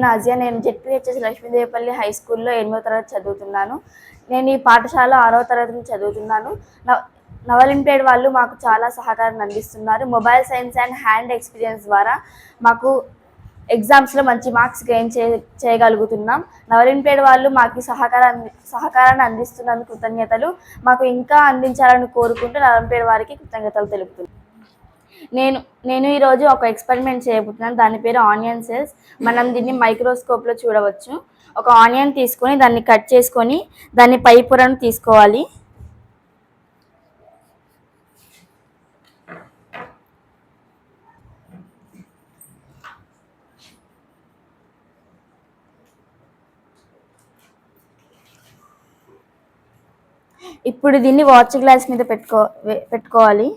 Nausea. నేను ZPHS Lakshmidevipalli high స్కూల్లో 8వ తరగతి చదువుతున్నాను. నేను ఈ పాఠశాల 6వ తరగతి చదువుతున్నాను. నవలింపేడ్ వాళ్ళు మాకు చాలా సహకారాన్ని అందిస్తున్నారు. Mobile science and hand experience ద్వారా మాకు ఎగ్జామ్స్లో మంచి మార్క్స్ గెయిన్ చేయగలుగుతున్నాం. నవలింపేడ్ వాళ్ళు మాకు సహకారాన్ని అందిస్తున్నందుకు కృతజ్ఞతలు. మాకు ఇంకా అందించాలని కోరుకుంటూ నవలింపేడ్ వారికి కృతజ్ఞతలు తెలుపుతున్నాను. నేను ఈరోజు ఒక ఎక్స్పెరిమెంట్ చేయబోతున్నాను. దాని పేరు ఆనియన్ సెల్స్. మనం దీన్ని మైక్రోస్కోప్లో చూడవచ్చు. ఒక ఆనియన్ తీసుకొని దాన్ని కట్ చేసుకొని దాన్ని పై పొరను తీసుకోవాలి. ఇప్పుడు దీన్ని వాచ్ గ్లాస్ మీద పెట్టుకోవాలి.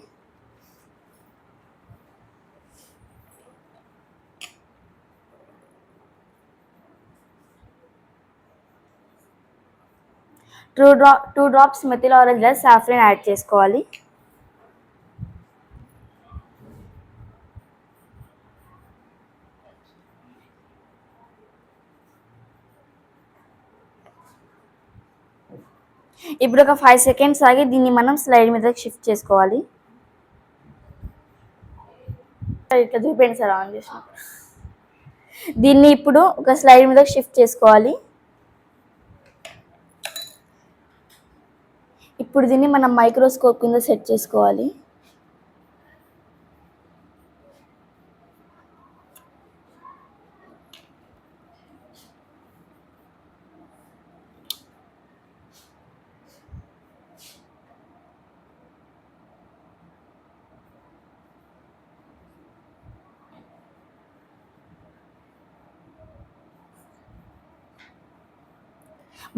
Two drops methyl orange saffron add చేసుకోవాలి. ఇప్పుడు ఒక 5 సెకండ్స్ ఆగి దీన్ని మనం స్లైడ్ మీదకి షిఫ్ట్ చేసుకోవాలి. ఇట్లా చూపించండి సార్ ఆన్ చేసిన. దీన్ని ఇప్పుడు ఒక స్లైడ్ మీదకి షిఫ్ట్ చేసుకోవాలి. ఇప్పుడు దీన్ని మనం మైక్రోస్కోప్ కింద సెట్ చేసుకోవాలి.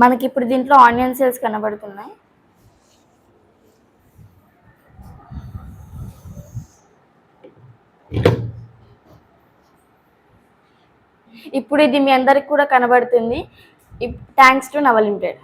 మనకి ఇప్పుడు దీంట్లో ఆనియన్ సెల్స్ కనబడుతున్నాయి. ఇప్పుడు ఇది మీ అందరికి కూడా కనబడుతుంది. Thanks to నవలింపేడ్.